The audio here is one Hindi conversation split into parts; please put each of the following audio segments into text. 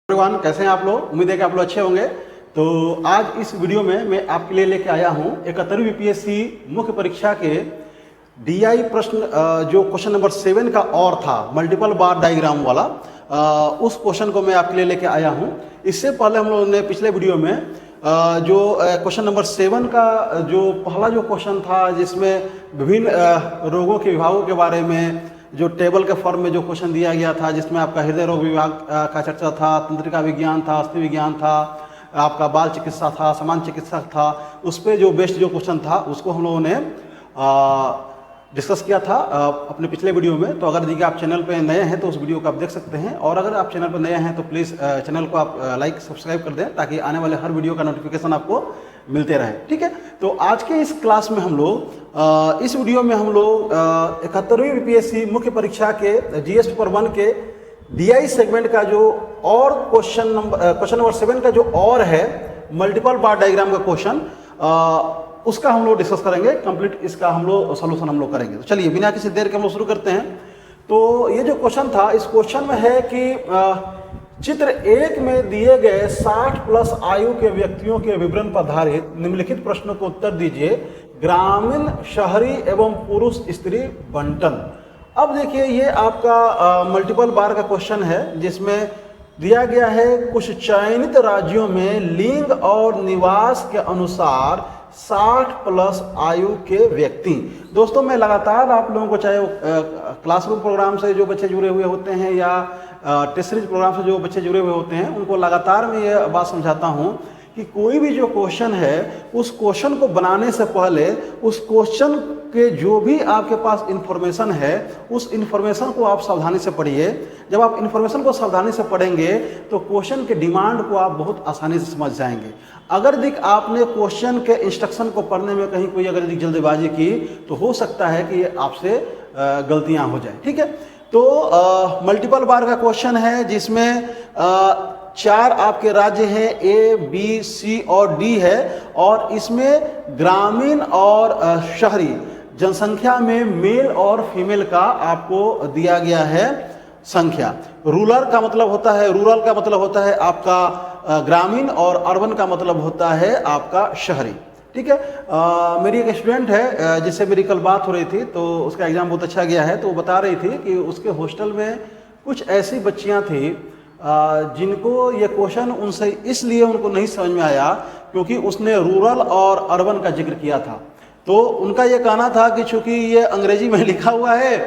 एवरीवन, कैसे हैं आप लोग। उम्मीद है कि आप लोग अच्छे होंगे। तो आज इस वीडियो में मैं आपके लिए लेके आया हूं 71वीं बीपीएससी मुख्य परीक्षा के डीआई प्रश्न जो क्वेश्चन नंबर 7 का और था मल्टीपल बार डायग्राम वाला, उस क्वेश्चन को मैं आपके लिए लेके आया हूं। इससे पहले हम लोगों ने पिछले वीडियो में जो क्वेश्चन नंबर 7 का जो पहला जो क्वेश्चन था, जिसमें विभिन्न रोगों के विभागों के बारे में जो टेबल के फॉर्म में जो क्वेश्चन दिया गया था, जिसमें आपका हृदय रोग विभाग का चर्चा था, तंत्रिका विज्ञान था, अस्थि विज्ञान था, आपका बाल चिकित्सा था, सामान्य चिकित्सा था, उस पर जो बेस्ट जो क्वेश्चन था उसको हम लोगों ने डिस्कस किया था अपने पिछले वीडियो में। तो अगर देखिए आप चैनल पे नए हैं तो उस वीडियो को आप देख सकते हैं, और अगर आप चैनल पर नए हैं तो प्लीज़ चैनल को आप लाइक सब्सक्राइब कर दें ताकि आने वाले हर वीडियो का नोटिफिकेशन आपको मिलते रहे। ठीक है, तो आज के इस क्लास में हम लोग इस वीडियो में हम लोग 71वीं बीपीएससी मुख्य परीक्षा के जीएस पेपर 1 के डीआई सेगमेंट का जो और क्वेश्चन नंबर 7 का जो और है मल्टीपल बार डायग्राम का क्वेश्चन, उसका हम लोग डिस्कस करेंगे। कंप्लीट इसका हम लोग सोल्यूशन हम लोग करेंगे। तो चलिए बिना किसी देर के हम लोग शुरू करते हैं। तो ये जो क्वेश्चन था, इस क्वेश्चन में है कि चित्र 1 में दिए गए 60 प्लस आयु के व्यक्तियों के विवरण पर आधारित निम्नलिखित प्रश्नों को उत्तर दीजिए। ग्रामीण, शहरी एवं पुरुष स्त्री बंटन। अब देखिए ये आपका मल्टीपल बार का क्वेश्चन है, जिसमें दिया गया है कुछ चयनित राज्यों में लिंग और निवास के अनुसार 60 प्लस आयु के व्यक्ति। दोस्तों, मैं लगातार आप लोगों को, चाहे वो क्लासरूम प्रोग्राम से जो बच्चे जुड़े हुए होते हैं या टेस्ट सीरीज प्रोग्राम से जो बच्चे जुड़े हुए होते हैं, उनको लगातार मैं ये बात समझाता हूं कि कोई भी जो क्वेश्चन है, उस क्वेश्चन को बनाने से पहले उस क्वेश्चन के जो भी आपके पास इंफॉर्मेशन है, उस इंफॉर्मेशन को आप सावधानी से पढ़िए। जब आप इंफॉर्मेशन को सावधानी से पढ़ेंगे तो क्वेश्चन के डिमांड को आप बहुत आसानी से समझ जाएंगे। अगर दिख आपने क्वेश्चन के इंस्ट्रक्शन को पढ़ने में कहीं कोई अगर जल्दबाजी की तो हो सकता है कि आपसे गलतियां हो जाए। ठीक है, तो मल्टीपल बार का क्वेश्चन है, जिसमें 4 आपके राज्य हैं, ए, बी, सी और डी है, और इसमें ग्रामीण और शहरी जनसंख्या में मेल और फीमेल का आपको दिया गया है संख्या। रूरल का मतलब होता है आपका ग्रामीण, और अर्बन का मतलब होता है आपका शहरी। ठीक है, मेरी एक स्टूडेंट है जिससे मेरी कल बात हो रही थी, तो उसका एग्जाम बहुत अच्छा गया है। तो वो बता रही थी कि उसके हॉस्टल में कुछ ऐसी बच्चियां थी जिनको ये क्वेश्चन उनसे इसलिए उनको नहीं समझ में आया क्योंकि उसने रूरल और अर्बन का जिक्र किया था। तो उनका ये कहना था कि चूंकि ये अंग्रेजी में लिखा हुआ है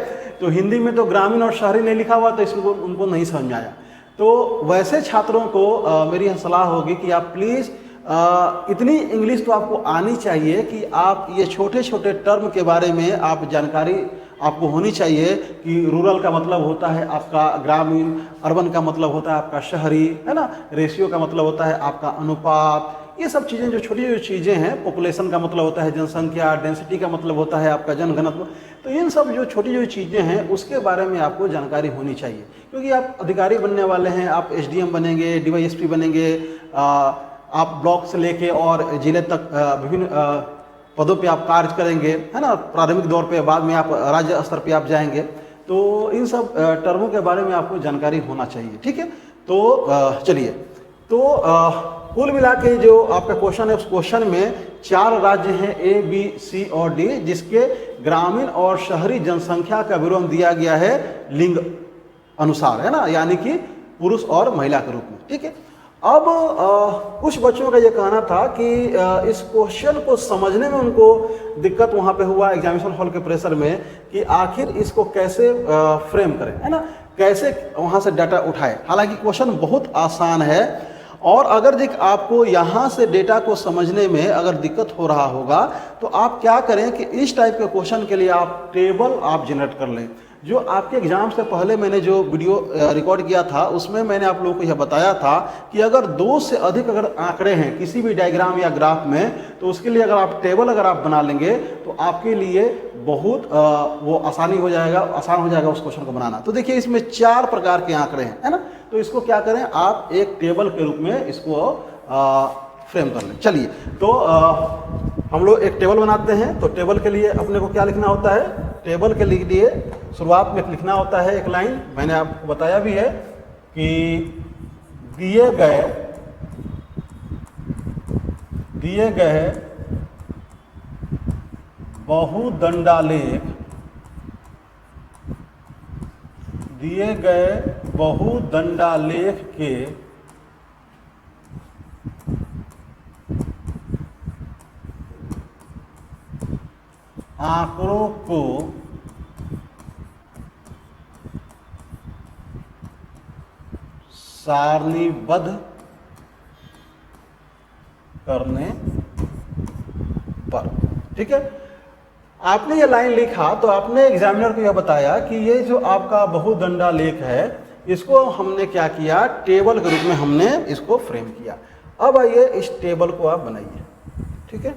तो हिंदी में तो ग्रामीण और शहरी नहीं लिखा हुआ, तो इसको उनको नहीं समझ में आया। तो वैसे छात्रों को मेरी सलाह होगी कि आप प्लीज़ इतनी इंग्लिश तो आपको आनी चाहिए कि आप ये छोटे छोटे टर्म के बारे में आप जानकारी आपको होनी चाहिए कि रूरल का मतलब होता है आपका ग्रामीण, अर्बन का मतलब होता है आपका शहरी, है ना, रेशियो का मतलब होता है आपका अनुपात। ये सब चीज़ें जो छोटी छोटी चीज़ें हैं, पॉपुलेशन का मतलब होता है जनसंख्या, डेंसिटी का मतलब होता है आपका जनघनत्व। तो इन सब जो छोटी छोटी चीज़ें हैं उसके बारे में आपको जानकारी होनी चाहिए, क्योंकि आप अधिकारी बनने वाले हैं, आप एसडीएम बनेंगे, डीवाईएसपी बनेंगे, आप ब्लॉक से लेके और जिले तक विभिन्न पदों पे आप कार्य करेंगे, है ना, प्रारंभिक दौर पे, बाद में आप राज्य स्तर पे आप जाएंगे। तो इन सब टर्मों के बारे में आपको जानकारी होना चाहिए। ठीक है, तो चलिए, तो कुल मिला के जो आपका क्वेश्चन है, उस क्वेश्चन में 4 राज्य हैं, ए, बी, सी और डी, जिसके ग्रामीण और शहरी जनसंख्या का विवरण दिया गया है लिंग अनुसार, है ना, यानी कि पुरुष और महिला के रूप में। ठीक है, अब कुछ बच्चों का ये कहना था कि इस क्वेश्चन को समझने में उनको दिक्कत वहाँ पे हुआ एग्जामिनेशन हॉल के प्रेशर में कि आखिर इसको कैसे फ्रेम करें, है ना, कैसे वहाँ से डाटा उठाएं। हालांकि क्वेश्चन बहुत आसान है, और अगर देख आपको यहाँ से डेटा को समझने में अगर दिक्कत हो रहा होगा तो आप क्या करें कि इस टाइप के क्वेश्चन के लिए आप टेबल आप जनरेट कर लें। जो आपके एग्जाम से पहले मैंने जो वीडियो रिकॉर्ड किया था उसमें मैंने आप लोगों को यह बताया था कि अगर 2 से अधिक अगर आंकड़े हैं किसी भी डायग्राम या ग्राफ में, तो उसके लिए अगर आप टेबल अगर आप बना लेंगे तो आपके लिए बहुत वो आसान हो जाएगा उस क्वेश्चन को बनाना। तो देखिए इसमें 4 प्रकार के आंकड़े हैं, है ना, तो इसको क्या करें, आप एक टेबल के रूप में इसको फ्रेम कर लें। चलिए, तो हम लोग एक टेबल बनाते हैं। तो टेबल के लिए अपने को क्या लिखना होता है, टेबल के लिए शुरुआत में लिखना होता है एक लाइन, मैंने आपको बताया भी है कि दिए गए बहुदंडालेख के आंकड़ों को सारणीबद्ध करने पर। ठीक है, आपने ये लाइन लिखा तो आपने एग्जामिनर को यह बताया कि ये जो आपका बहुदंडालेख है इसको हमने क्या किया, टेबल के रूप में हमने इसको फ्रेम किया। अब आइए इस टेबल को आप बनाइए। ठीक है,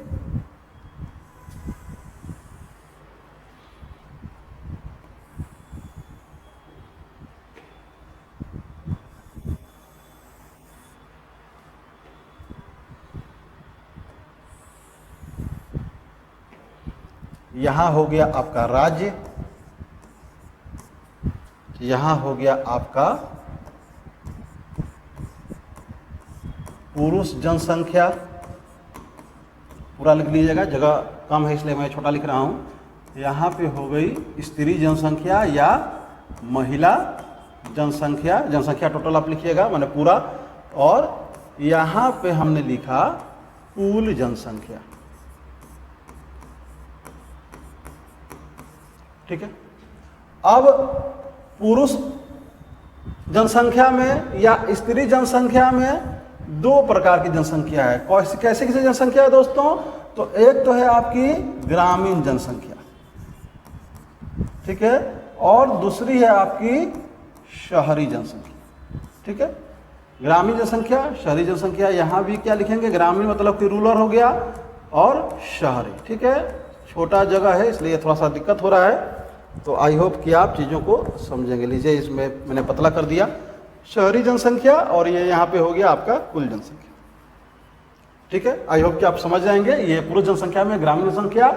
यहां हो गया आपका राज्य, यहां हो गया आपका पुरुष जनसंख्या, पूरा लिख लीजिएगा, जगह कम है इसलिए मैं छोटा लिख रहा हूं। यहां पे हो गई स्त्री जनसंख्या या महिला जनसंख्या, जनसंख्या टोटल आप लिखिएगा माने पूरा, और यहां पे हमने लिखा कुल जनसंख्या। ठीक है, अब पुरुष जनसंख्या में या स्त्री जनसंख्या में दो प्रकार की जनसंख्या है। कैसे कैसे जनसंख्या है दोस्तों? तो एक तो है आपकी ग्रामीण जनसंख्या, ठीक है, और दूसरी है आपकी शहरी जनसंख्या। ठीक है, ग्रामीण जनसंख्या, शहरी जनसंख्या, यहां भी क्या लिखेंगे, ग्रामीण मतलब कि रूरल हो गया, और शहरी। ठीक है, छोटा जगह है इसलिए थोड़ा सा दिक्कत हो रहा है, तो आई होप कि आप चीज़ों को समझेंगे। लीजिए, इसमें मैंने पतला कर दिया, शहरी जनसंख्या, और ये यहाँ पे हो गया आपका कुल जनसंख्या। ठीक है, आई होप कि आप समझ जाएंगे। ये पुरुष जनसंख्या में ग्रामीण जनसंख्या,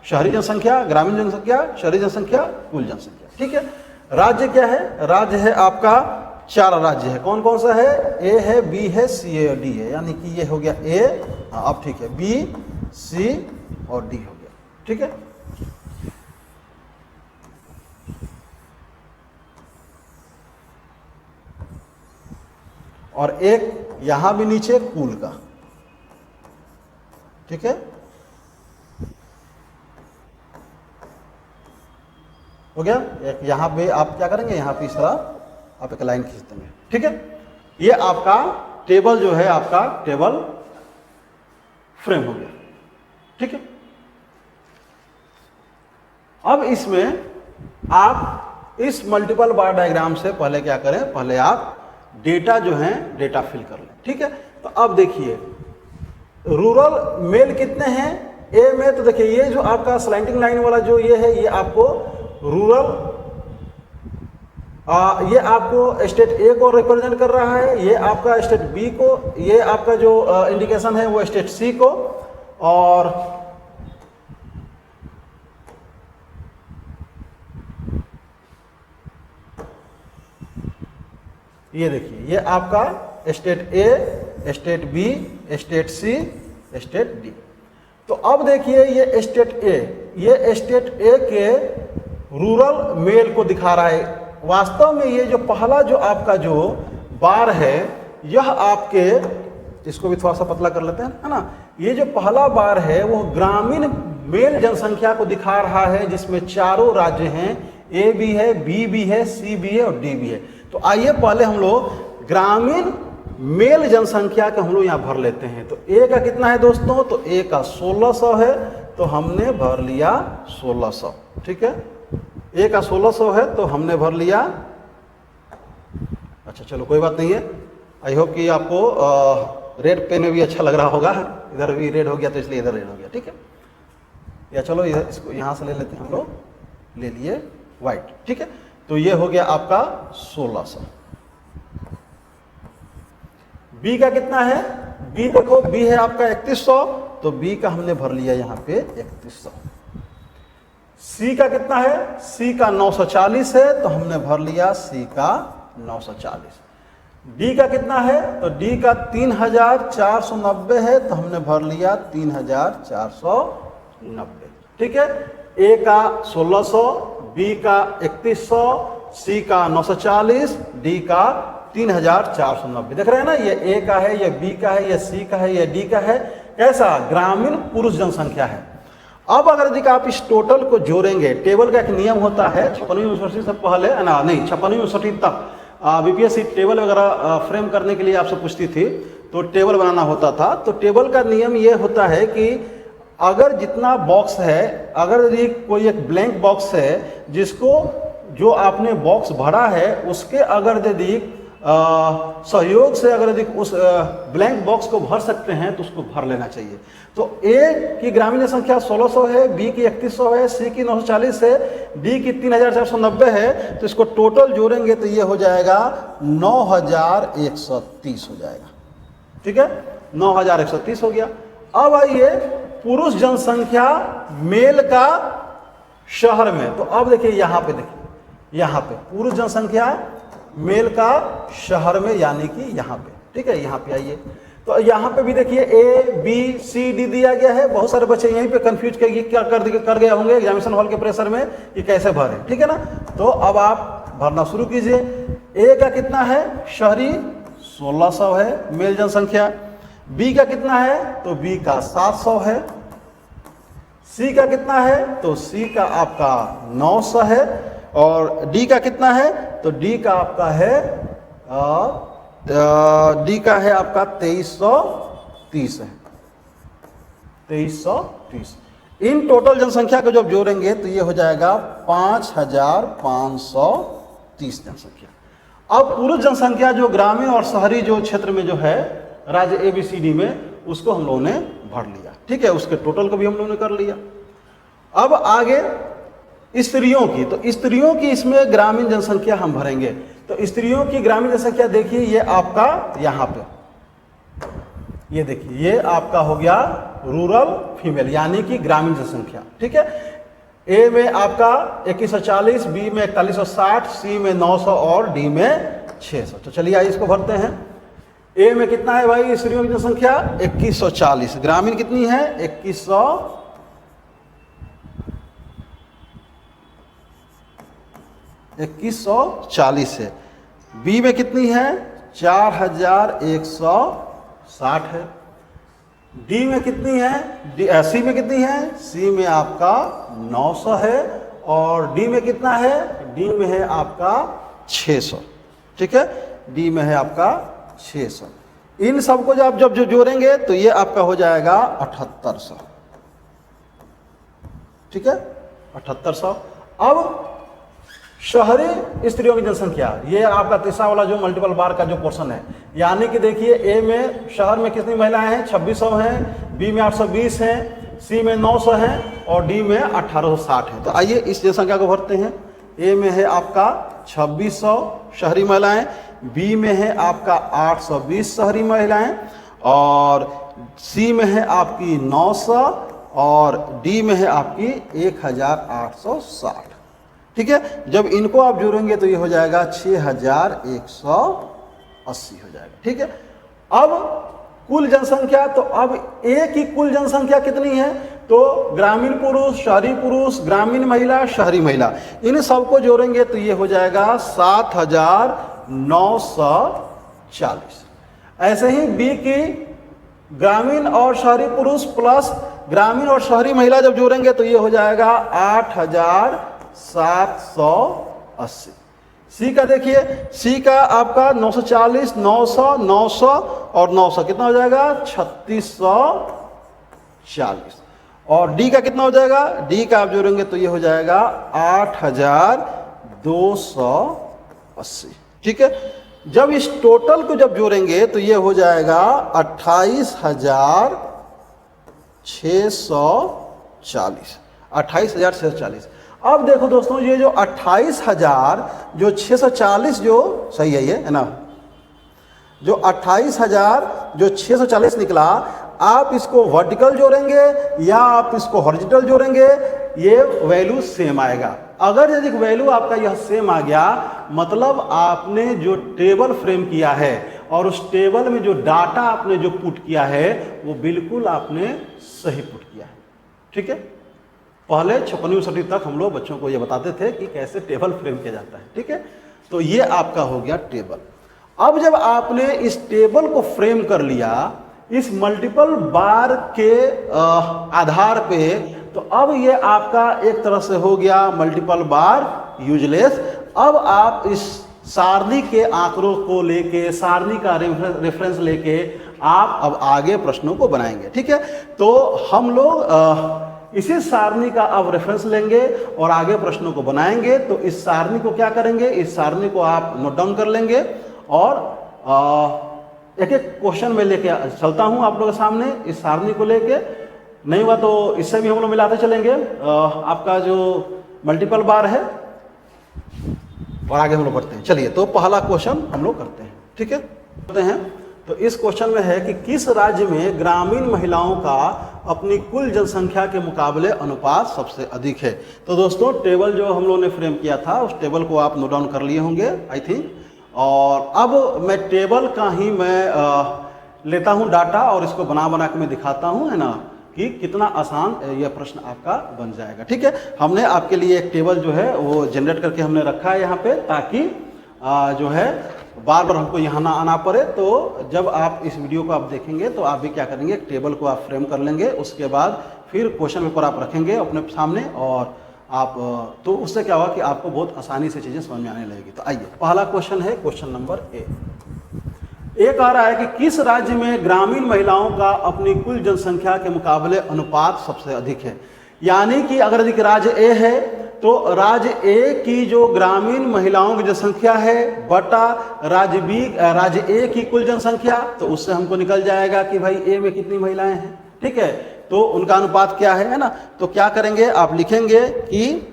शहरी जनसंख्या, ग्रामीण जनसंख्या, शहरी जनसंख्या, कुल जनसंख्या। ठीक है, राज्य क्या है? राज्य है आपका 4 राज्य है। कौन कौन सा है? ए है, बी है, सी है और डी है, यानी कि ये हो गया ए, हाँ अब ठीक है, बी, सी और डी हो गया। ठीक है, और एक यहां भी नीचे कुल का। ठीक है, हो गया। एक यहां पे आप क्या करेंगे, यहां पे इस तरह आप एक लाइन खींच देंगे। ठीक है, ये आपका टेबल जो है आपका टेबल फ्रेम हो गया। ठीक है, अब इसमें आप इस मल्टीपल बार डायग्राम से पहले क्या करें, पहले आप डेटा जो है डेटा फिल कर लें। ठीक है, तो अब देखिए रूरल मेल कितने हैं ए में, तो देखिए ये जो आपका स्लैंटिंग लाइन वाला जो ये है, ये आपको रूरल, ये आपको स्टेट ए को रिप्रेजेंट कर रहा है, ये आपका स्टेट बी को, ये आपका जो इंडिकेशन है वो स्टेट सी को, और ये देखिए ये आपका state A, state B, state C, state D. तो अब देखिए ये स्टेट ए, ये स्टेट ए के रूरल मेल को दिखा रहा है। वास्तव में ये जो पहला जो आपका जो बार है, यह आपके, इसको भी थोड़ा सा पतला कर लेते हैं, है ना, ये जो पहला बार है वो ग्रामीण मेल जनसंख्या को दिखा रहा है, जिसमें चारों राज्य हैं, ए भी है, बी भी है, सी भी है और डी भी है। तो आइए पहले हम लोग ग्रामीण मेल जनसंख्या के हम लोग यहाँ भर लेते हैं। तो ए का कितना है दोस्तों? तो ए का 1600 है, तो हमने भर लिया 1600। ठीक है, ए का 1600 है तो हमने भर लिया। अच्छा चलो कोई बात नहीं है, आई होप कि आपको रेड पेन में भी अच्छा लग रहा होगा, इधर भी रेड हो गया तो इसलिए इधर रेड हो गया। ठीक है, या चलो इधर इसको यहाँ से ले लेते हैं हम लोग, ले लिए वाइट। ठीक है, तो ये हो गया आपका 1600। बी का कितना है? बी देखो, बी है आपका 3100, तो बी का हमने भर लिया यहाँ पे 3100। सी का कितना है? सी का 940 है, तो हमने भर लिया सी का 940। डी का कितना है, तो डी का 3490 है, तो हमने भर लिया 3490। ठीक है, ए का 1600, बी का 3100, सी का 940, डी का 3490। देख रहे हैं ना, ये ए का है, ये बी का है, ये सी का है, ये डी का है। कैसा ग्रामीण पुरुष जनसंख्या है। अब अगर यदि आप इस टोटल को जोड़ेंगे, टेबल का एक नियम होता है 56वीं यूनिवर्सिटी से पहले ना, नहीं 56वीं यूनिवर्सिटी तक बीपीएससी टेबल वगैरह फ्रेम करने के लिए आपसे पूछती थी, तो टेबल बनाना होता था। तो टेबल का नियम ये होता है कि अगर जितना बॉक्स है, अगर यदि कोई एक ब्लैंक बॉक्स है जिसको जो आपने बॉक्स भरा है उसके अगर यदि सहयोग से अगर यदि उस ब्लैंक बॉक्स को भर सकते हैं तो उसको भर लेना चाहिए। तो ए की ग्रामीण संख्या 1600 है, बी की 3100 है, सी की 940 है, डी की 3490 है। तो इसको टोटल जोड़ेंगे तो ये हो जाएगा 9130 हो जाएगा। ठीक है, 9130 हो गया। अब आइए पुरुष जनसंख्या मेल का शहर में। तो अब देखिए यहाँ पे, देखिए यहाँ पे पुरुष जनसंख्या मेल का शहर में, यानी कि यहाँ पे। ठीक है, यहाँ पे आइए, तो यहाँ पे भी देखिए ए बी सी डी दिया गया है। बहुत सारे बच्चे यहीं पे कंफ्यूज क्या कर गए होंगे एग्जामिनेशन हॉल के प्रेशर में कि कैसे भरें। ठीक है ना, तो अब आप भरना शुरू कीजिए। ए का कितना है, शहरी 1600 है मेल जनसंख्या। बी का कितना है, तो बी का 700 है। सी का कितना है, तो सी का आपका 900 है। और डी का कितना है, तो डी का आपका है आपका 2330 है, 2330। इन टोटल जनसंख्या को जब जोड़ेंगे तो ये हो जाएगा 5530 जनसंख्या। अब पुरुष जनसंख्या जो ग्रामीण और शहरी जो क्षेत्र में जो है राज्य ABCD में, उसको हम लोगों ने भर लिया। ठीक है, उसके टोटल को भी हम लोगों ने कर लिया। अब आगे स्त्रियों की, तो स्त्रियों की इसमें ग्रामीण जनसंख्या हम भरेंगे। तो स्त्रियों की ग्रामीण जनसंख्या देखिए, ये आपका यहाँ पे, ये देखिए ये आपका हो गया रूरल फीमेल, यानी कि ग्रामीण जनसंख्या। ठीक है, ए में आपका 2140, बी में 4160, सी में 900 और डी में 600। तो चलिए आइए इसको भरते हैं। ए में कितना है भाई स्त्रियों की जनसंख्या 2140, ग्रामीण कितनी है 2140 है। बी में कितनी है 4160 है। डी में कितनी है, सी में कितनी है, सी में आपका 900 है। और डी में कितना है, डी में है आपका 600। ठीक है, डी में है आपका 600। इन सबको जब जोड़ेंगे तो ये आपका हो जाएगा 7800। ठीक है, 7800। अब शहरी स्त्रियों की जनसंख्या, ये आपका तीसरा वाला जो मल्टीपल बार का जो पोर्शन है, यानी कि देखिए ए में शहर में कितनी महिलाएं हैं 2600 हैं, बी में 820 हैं, सी में 900 हैं और डी में 1860 है। तो आइए इस जनसंख्या को भरते हैं। ए में है आपका 2600 शहरी महिलाएं, बी में है आपका 820 शहरी महिलाएं और सी में है आपकी 900 और डी में है आपकी 1860। ठीक है, जब इनको आप जोड़ेंगे तो ये हो जाएगा 6180 हो जाएगा। ठीक है, अब कुल जनसंख्या, तो अब ए की कुल जनसंख्या कितनी है, तो ग्रामीण पुरुष, शहरी पुरुष, ग्रामीण महिला, शहरी महिला, इन सबको जोड़ेंगे तो ये हो जाएगा 7940। ऐसे ही बी की ग्रामीण और शहरी पुरुष प्लस ग्रामीण और शहरी महिला जब जोड़ेंगे तो ये हो जाएगा 8780। सी का देखिए, सी का आपका 940, 900, 900 और 900 कितना हो जाएगा 3640। और डी का कितना हो जाएगा, डी का आप जोड़ेंगे तो ये हो जाएगा 8280। ठीक है, जब इस टोटल को जब जोड़ेंगे तो ये हो जाएगा 28640। 28640। अब देखो दोस्तों, ये जो 28640 जो सही है, ये है ना, जो 28640 निकला, आप इसको वर्टिकल जोड़ेंगे या आप इसको हॉरिजॉन्टल जोड़ेंगे, ये वैल्यू सेम आएगा। अगर यदि वैल्यू आपका यह सेम आ गया, मतलब आपने जो टेबल फ्रेम किया है और उस टेबल में जो डाटा आपने जो पुट किया है वो बिल्कुल आपने सही पुट किया है। ठीक है, पहले 56वीं सदी तक हम लोग बच्चों को ये बताते थे कि कैसे टेबल फ्रेम किया जाता है। ठीक है, तो ये आपका हो गया टेबल। अब जब आपने इस टेबल को फ्रेम कर लिया इस मल्टीपल बार के आधार पे, तो अब ये आपका एक तरह से हो गया मल्टीपल बार यूजलेस। अब आप इस सारणी के आंकड़ों को लेके, सारणी का रेफरेंस लेके आप अब आगे प्रश्नों को बनाएंगे। ठीक है, तो हम लोग इसी सारणी का अब रेफरेंस लेंगे और आगे प्रश्नों को बनाएंगे। तो इस सारणी को क्या करेंगे, इस सारणी को आप नोट डाउन कर लेंगे और एक एक क्वेश्चन में लेके चलता हूं आप लोगों के सामने इस सारणी को लेके। नहीं हुआ तो इससे भी हम लोग मिलाते चलेंगे आपका जो मल्टीपल बार है और आगे हम लोग बढ़ते हैं। चलिए, तो पहला क्वेश्चन हम लोग करते हैं। ठीक है, करते हैं। तो इस क्वेश्चन में है कि किस राज्य में ग्रामीण महिलाओं का अपनी कुल जनसंख्या के मुकाबले अनुपात सबसे अधिक है। तो दोस्तों, टेबल जो हम लोगों ने फ्रेम किया था उस टेबल को आप नोट डाउन कर लिए होंगे आई थिंक। और अब मैं टेबल का ही मैं लेता हूं डाटा और इसको बना बना के मैं दिखाता हूं, है ना, कि कितना आसान यह प्रश्न आपका बन जाएगा। ठीक है, हमने आपके लिए एक टेबल जो है वो जनरेट करके हमने रखा है यहाँ पे, ताकि जो है बार बार हमको यहाँ ना आना पड़े। तो जब आप इस वीडियो को आप देखेंगे तो आप भी क्या करेंगे, एक टेबल को आप फ्रेम कर लेंगे, उसके बाद फिर क्वेश्चन पेपर आप रखेंगे अपने सामने और आप तो उससे क्या होगा कि आपको बहुत आसानी से चीज़ें समझ में आने लगेगी। तो आइए, पहला क्वेश्चन है क्वेश्चन नंबर ए कह रहा है कि किस राज्य में ग्रामीण महिलाओं का अपनी कुल जनसंख्या के मुकाबले अनुपात सबसे अधिक है। यानी कि अगर यदि राज्य ए है तो राज्य ए की जो ग्रामीण महिलाओं की जनसंख्या है बटा राज्य ए की कुल जनसंख्या, तो उससे हमको निकल जाएगा कि भाई ए में कितनी महिलाएं हैं। ठीक है, तो उनका अनुपात क्या है ना। तो क्या करेंगे, आप लिखेंगे कि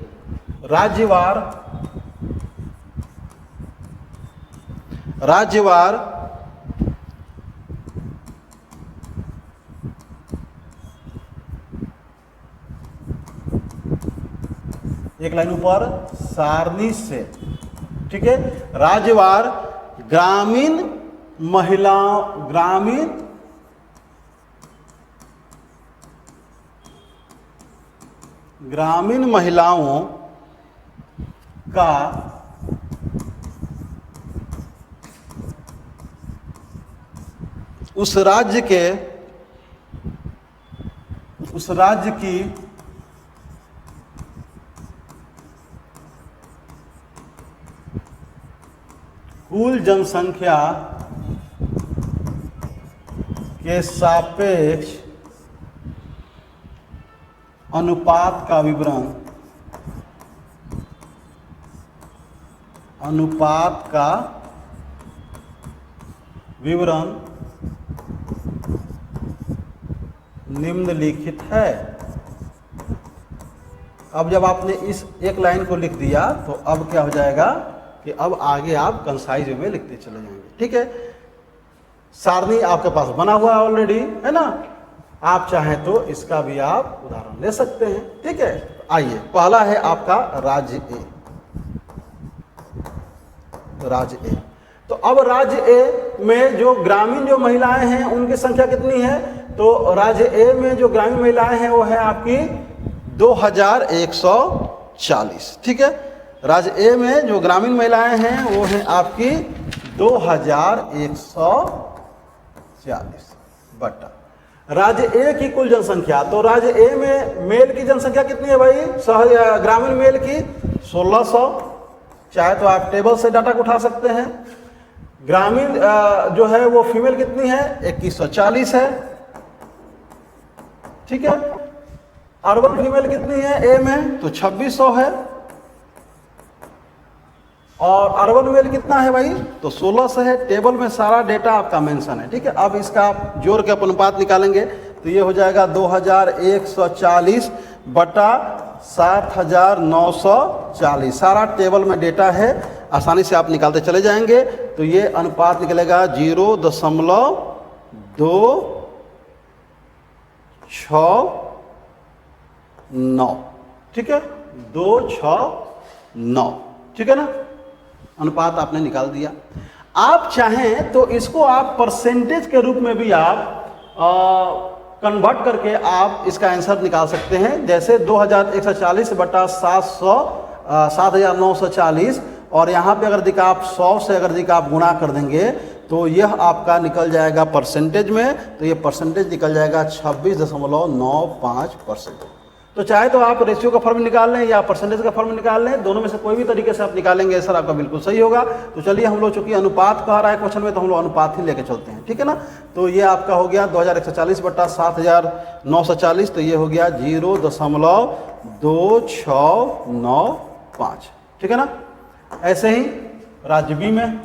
राज्यवार एक लाइन ऊपर सारणी से, ठीक है, राज्यवार ग्रामीण महिलाओं का उस राज्य की कुल जनसंख्या के सापेक्ष अनुपात का विवरण निम्नलिखित है। अब जब आपने इस एक लाइन को लिख दिया तो अब क्या हो जाएगा कि अब आगे आप कंसाइज में लिखते चले जाएंगे। ठीक है, सारणी आपके पास बना हुआ है ऑलरेडी, है ना। आप चाहें तो इसका भी आप उदाहरण ले सकते हैं। ठीक है, आइए, पहला है आपका राज्य ए। तो अब राज्य ए में जो ग्रामीण जो महिलाएं हैं उनकी संख्या कितनी है, तो राज्य ए में जो ग्रामीण महिलाएं हैं वो है आपकी 2140। ठीक है, राज्य ए में जो ग्रामीण महिलाएं हैं वो है आपकी 2140 बटा राज्य ए की कुल जनसंख्या। तो राज्य ए में मेल की जनसंख्या कितनी है भाई, ग्रामीण मेल की 1600। चाहे तो आप टेबल से डाटा को उठा सकते हैं। ग्रामीण जो है वो फीमेल कितनी है, 2140 है। ठीक है, अर्बन फीमेल कितनी है ए में, तो 2600 है। और अर्बन मेल कितना है भाई, तो 1600 है। टेबल में सारा डेटा आपका मेंशन है। ठीक है, अब इसका आप जोड़ के अनुपात निकालेंगे तो ये हो जाएगा 2140 बटा 7940। सारा टेबल में डेटा है, आसानी से आप निकालते चले जाएंगे। तो ये अनुपात निकलेगा 0.269। ठीक है, 269। ठीक है ना। अनुपात आपने निकाल दिया। आप चाहें तो इसको आप परसेंटेज के रूप में भी आप कन्वर्ट करके आप इसका आंसर निकाल सकते हैं। जैसे 2140 बटा 7,940, और यहाँ पे अगर देखा आप 100 से अगर देखा आप गुणा कर देंगे तो यह आपका निकल जाएगा परसेंटेज में, तो ये परसेंटेज निकल जाएगा 26.95%। तो चाहे तो आप रेशियो का फॉर्म निकाल लें या परसेंटेज का फॉर्म निकाल लें, दोनों में से कोई भी तरीके से आप निकालेंगे सर आपका बिल्कुल सही होगा। तो चलिए हम लोग चूंकि अनुपात कह रहा है क्वेश्चन में, तो हम लोग अनुपात ही लेके चलते हैं, ठीक है ना। तो ये आपका हो गया 2140 बटा 7,940, तो ये हो गया 0.2695, ठीक है ना। ऐसे ही राज्य बी में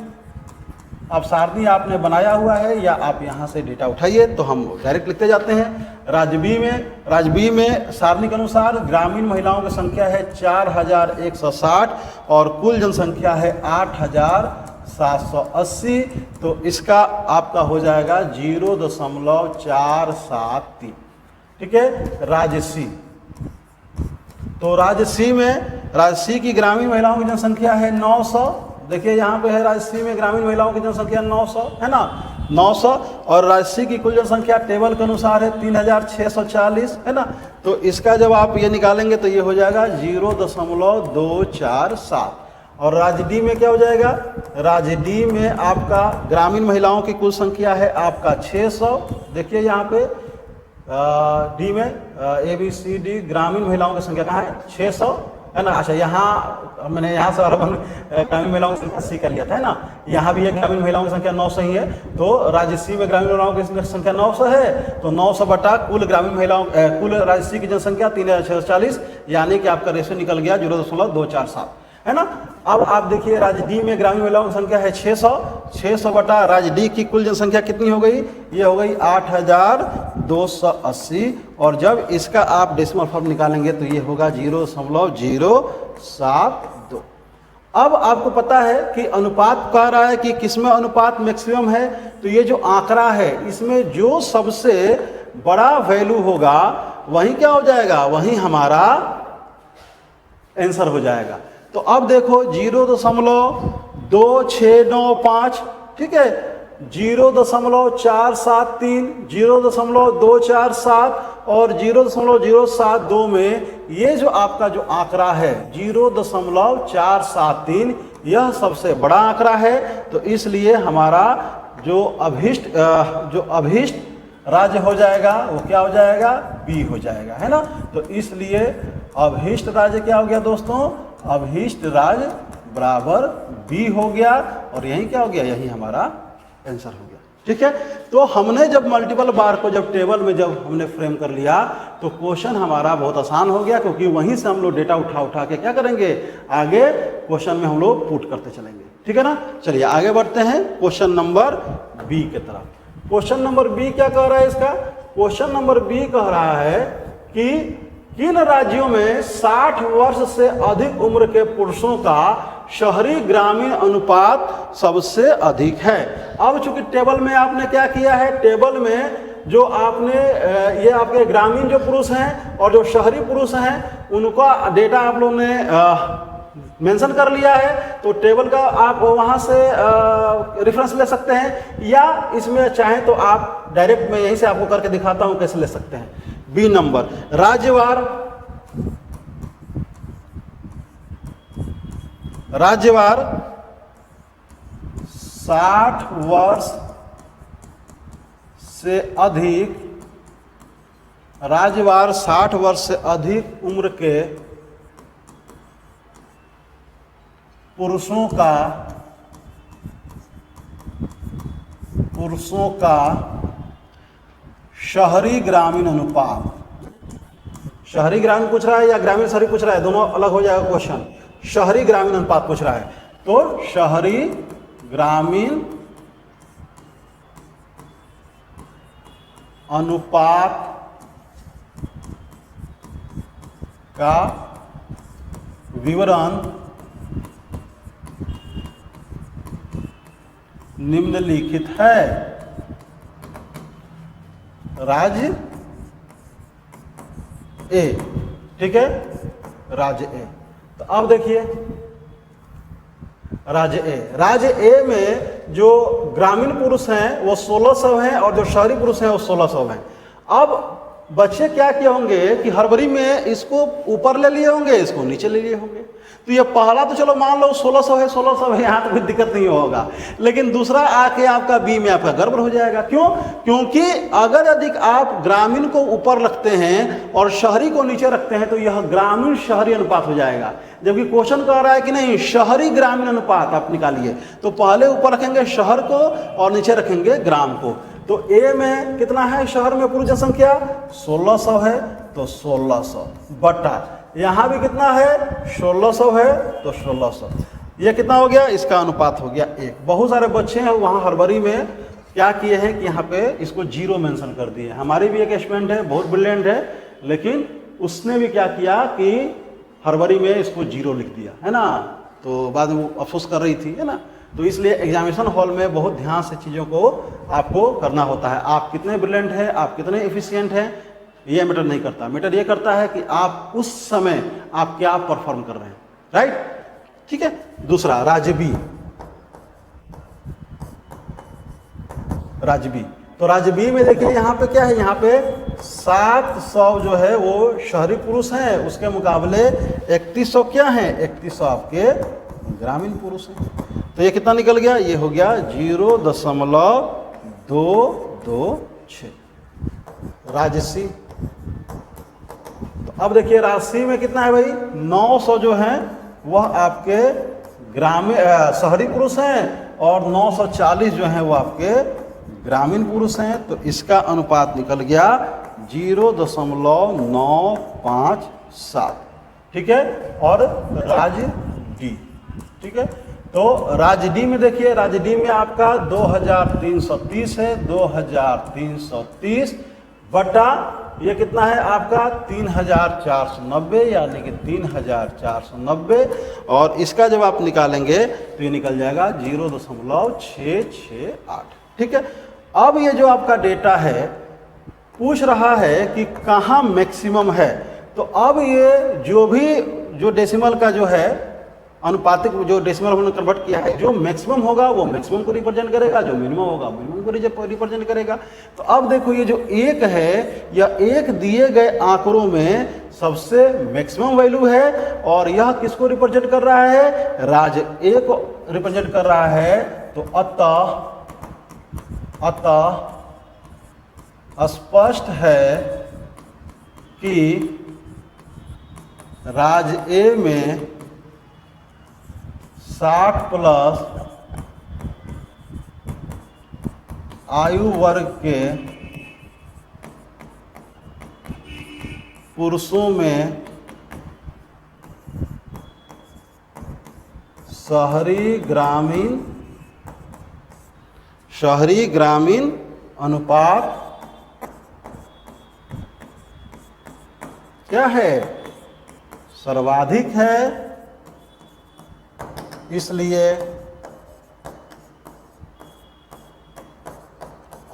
अब सारणी आपने बनाया हुआ है या आप यहाँ से डेटा उठाइए, तो हम डायरेक्ट लिखते जाते हैं। राज्य बी में सारणी के अनुसार ग्रामीण महिलाओं की संख्या है 4,160 और कुल जनसंख्या है 8,780, तो इसका आपका हो जाएगा 0.473, ठीक है। राज्य सी, तो राज्य सी की ग्रामीण महिलाओं की जनसंख्या है 900। देखिए यहाँ पे है राज्य सी में ग्रामीण महिलाओं की जनसंख्या 900 है ना, 900, और राज्य सी की कुल जनसंख्या टेबल के अनुसार है 3,640 है ना। तो इसका जब आप ये निकालेंगे तो ये हो जाएगा 0.247। और राज्य डी में क्या हो जाएगा, राज्य डी में आपका ग्रामीण महिलाओं की कुल संख्या है आपका 600। देखिए यहाँ पे डी में ए बी सी डी ग्रामीण महिलाओं की संख्या कहाँ है 600 है ना। अच्छा यहाँ मैंने यहाँ से ग्रामीण महिलाओं की संख्या सी कर लिया था है ना, यहाँ भी है ग्रामीण महिलाओं की संख्या 900 ही है। तो राज्य सी में ग्रामीण महिलाओं की संख्या 900 है, तो 900 बटा कुल ग्रामीण महिलाओं कुल राज्य सी की जनसंख्या 3,640, यानी कि आपका रेशियो निकल गया 0.247 है ना। अब आप देखिए राज्य डी में ग्रामीण महिलाओं की संख्या है 600 बटा राज्य डी की कुल जनसंख्या कितनी हो गई, ये हो गई 8,280, और जब इसका आप डेसिमल फॉर्म निकालेंगे तो ये होगा 0.072। अब आपको पता है कि अनुपात कह रहा है कि किसमें अनुपात मैक्सिमम है, तो ये जो आंकड़ा है इसमें जो सबसे बड़ा वैल्यू होगा वही क्या हो जाएगा, वही हमारा आंसर हो जाएगा। तो अब देखो 0.2695, ठीक है, 0.473, 0.247 और 0.072 में ये जो आपका जो आंकड़ा है 0.473, यह सबसे बड़ा आंकड़ा है। तो इसलिए हमारा जो अभीष्ट राज्य हो जाएगा वो क्या हो जाएगा, बी हो जाएगा, है ना। तो इसलिए अभीष्ट राज्य क्या हो गया दोस्तों, अभीष्ट राज्य बराबर बी हो गया, और यही क्या हो गया, यही हमारा आंसर हो गया, ठीक है। तो हमने जब मल्टीपल बार को जब टेबल में जब हमने फ्रेम कर लिया तो क्वेश्चन हमारा बहुत आसान हो गया, क्योंकि वहीं से हम लोग डेटा उठा के क्या करेंगे, आगे क्वेश्चन में हम लोग पुट करते चलेंगे, ठीक है ना। चलिए आगे बढ़ते हैं क्वेश्चन नंबर बी के तरफ। क्वेश्चन नंबर बी क्या कह रहा है, इसका क्वेश्चन नंबर बी कह रहा है कि किन राज्यों में 60 वर्ष से अधिक उम्र के पुरुषों का शहरी ग्रामीण अनुपात सबसे अधिक है। अब चूंकि टेबल में आपने क्या किया है, टेबल में जो आपने ये आपके ग्रामीण जो पुरुष हैं और जो शहरी पुरुष हैं उनका डेटा आप लोगों ने मेंशन कर लिया है। तो टेबल का आप वहां से रेफरेंस ले सकते हैं, या इसमें चाहें तो आप डायरेक्ट मैं यहीं से आपको करके दिखाता हूं कैसे ले सकते हैं। बी नंबर, राज्यवार 60 वर्ष से अधिक, राज्यवार 60 वर्ष से अधिक उम्र के पुरुषों का शहरी ग्रामीण अनुपात, शहरी ग्रामीण पूछ रहा है या ग्रामीण शहरी पूछ रहा है, दोनों अलग हो जाएगा क्वेश्चन। शहरी ग्रामीण अनुपात पूछ रहा है, तो शहरी ग्रामीण अनुपात का विवरण निम्नलिखित है। राज्य ए, ठीक है, राज्य ए। तो अब देखिए राज्य ए में जो ग्रामीण पुरुष हैं वो 1600 हैं और जो शहरी पुरुष हैं वो 1600 हैं। अब बच्चे क्या किए होंगे कि हड़बड़ी में इसको ऊपर ले लिए होंगे, इसको नीचे ले लिए होंगे। तो ये पहला तो चलो मान लो 1600 है, 1600 है, यहाँ तो कोई दिक्कत नहीं होगा। लेकिन दूसरा आके आपका बी में आपका गड़बड़ हो जाएगा। क्यों? क्योंकि अगर यदि आप ग्रामीण को ऊपर रखते हैं और शहरी को नीचे रखते हैं तो यह ग्रामीण शहरी अनुपात हो जाएगा। जबकि क्वेश्चन कह रहा है कि नहीं शहरी ग्रामीण अनुपात आप निकालिए, तो पहले ऊपर रखेंगे शहर को और नीचे रखेंगे ग्राम को। तो ए में कितना है, शहर में पूरी जनसंख्या 1600 है तो 1600 बटा यहाँ भी कितना है 1600 है तो 1600, ये कितना हो गया, इसका अनुपात हो गया 1। बहुत सारे बच्चे हैं वहाँ हड़बड़ी में क्या किए हैं कि यहाँ पे इसको 0 मेंशन कर दिए। हमारे भी एक स्टूडेंट है बहुत ब्रिलियंट है, लेकिन उसने भी क्या किया कि हड़बड़ी में इसको 0 लिख दिया है ना, तो बाद में वो अफसोस कर रही थी है ना। तो इसलिए एग्जामिनेशन हॉल में बहुत ध्यान से चीज़ों को आपको करना होता है। आप कितने ब्रिलियंट हैं, आप कितने एफिशिएंट हैं, ये मैटर नहीं करता। मैटर ये करता है कि आप उस समय आप क्या परफॉर्म कर रहे हैं, राइट। ठीक है। दूसरा राज्य बी, राज्य बी। तो राज्य बी में देखिए यहाँ पे क्या है, यहाँ पे 700 जो है वो शहरी पुरुष हैं, उसके मुकाबले 3100 क्या है, 3100 आपके ग्रामीण पुरुष हैं। तो ये कितना निकल गया, ये हो गया 0.226 राजसी। तो अब देखिए राजसी में कितना है भाई, 900 जो है वह आपके ग्रामीण शहरी पुरुष हैं और 940 जो है वो आपके ग्रामीण पुरुष हैं। तो इसका अनुपात निकल गया 0.957। ठीक है। और राज्य डी, ठीक है। तो राज्य डी में देखिए, राज्य डी में आपका 2330 है, 2330 बटा ये कितना है आपका 3490, यानी कि 3490। और इसका जब आप निकालेंगे तो ये निकल जाएगा 0.668। ठीक है। अब ये जो आपका डेटा है पूछ रहा है कि कहाँ मैक्सिमम है, तो अब ये जो डेसिमल का जो है अनुपातिक जो डेसिमल हमने कन्वर्ट किया है, जो मैक्सिमम होगा वो मैक्सिमम को रिप्रेजेंट करेगा, जो मिनिमम होगा मिनिमम को रिप्रेजेंट करेगा। तो अब देखो ये जो 1 है, यह 1 दिए गए आंकड़ों में सबसे मैक्सिमम वैल्यू है और यह किसको रिप्रेजेंट कर रहा है, राज्य ए को रिप्रेजेंट कर रहा है। तो अतः स्पष्ट है कि राज्य ए में 60+ आयु वर्ग के पुरुषों में शहरी ग्रामीण अनुपात क्या है, सर्वाधिक है। इसलिए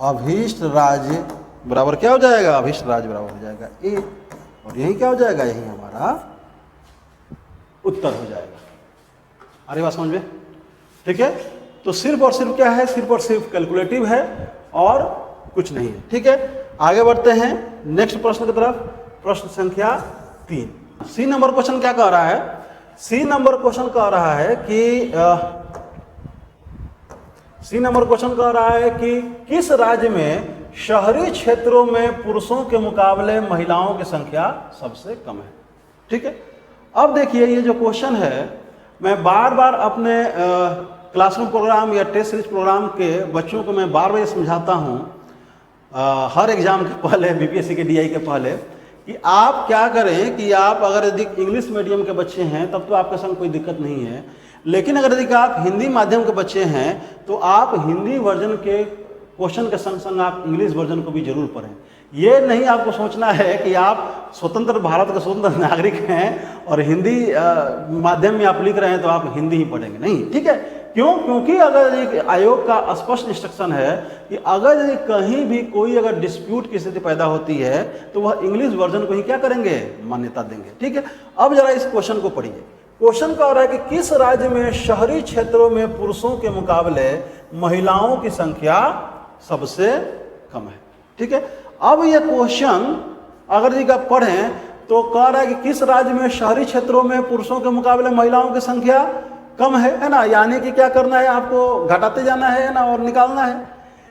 अभीष्ट राज्य बराबर क्या हो जाएगा, अभीष्ट राज्य बराबर हो जाएगा ए, और यही क्या हो जाएगा, यही हमारा उत्तर हो जाएगा। अरे बात समझ में, ठीक है। तो सिर्फ और सिर्फ क्या है, सिर्फ और सिर्फ कैलकुलेटिव है और कुछ नहीं है। ठीक है। आगे बढ़ते हैं नेक्स्ट प्रश्न की तरफ। प्रश्न संख्या 3। सी नंबर क्वेश्चन क्या कह रहा है, सी नंबर क्वेश्चन कह रहा है कि किस राज्य में शहरी क्षेत्रों में पुरुषों के मुकाबले महिलाओं की संख्या सबसे कम है। ठीक है। अब देखिए ये जो क्वेश्चन है, मैं बार बार अपने क्लासरूम प्रोग्राम या टेस्ट सीरीज प्रोग्राम के बच्चों को मैं बार बार समझाता हूँ हर एग्जाम के पहले, बीपीएससी के डीआई के पहले, कि आप क्या करें कि आप अगर यदि इंग्लिश मीडियम के बच्चे हैं तब तो आपके संग कोई दिक्कत नहीं है, लेकिन अगर यदि आप हिंदी माध्यम के बच्चे हैं तो आप हिंदी वर्जन के क्वेश्चन के संग संग आप इंग्लिश वर्जन को भी जरूर पढ़ें। ये नहीं आपको सोचना है कि आप स्वतंत्र भारत के स्वतंत्र नागरिक हैं और हिंदी माध्यम में आप लिख रहे हैं तो आप हिंदी ही पढ़ेंगे, नहीं। ठीक है। क्यों? क्योंकि अगर एक आयोग का स्पष्ट इंस्ट्रक्शन है कि अगर कहीं भी कोई अगर डिस्प्यूट की स्थिति पैदा होती है तो वह इंग्लिश वर्जन को ही क्या करेंगे, मान्यता देंगे। ठीक है। अब जरा इस क्वेश्चन को पढ़िए। क्वेश्चन कह रहा है कि किस राज्य में शहरी क्षेत्रों में पुरुषों के मुकाबले महिलाओं की संख्या सबसे कम है। ठीक है, अब ये क्वेश्चन अगर जी का पढ़ें तो कह रहा है कि किस राज्य में शहरी क्षेत्रों में पुरुषों के मुकाबले महिलाओं की संख्या कम है ना, यानी कि क्या करना है, आपको घटाते जाना है ना और निकालना है।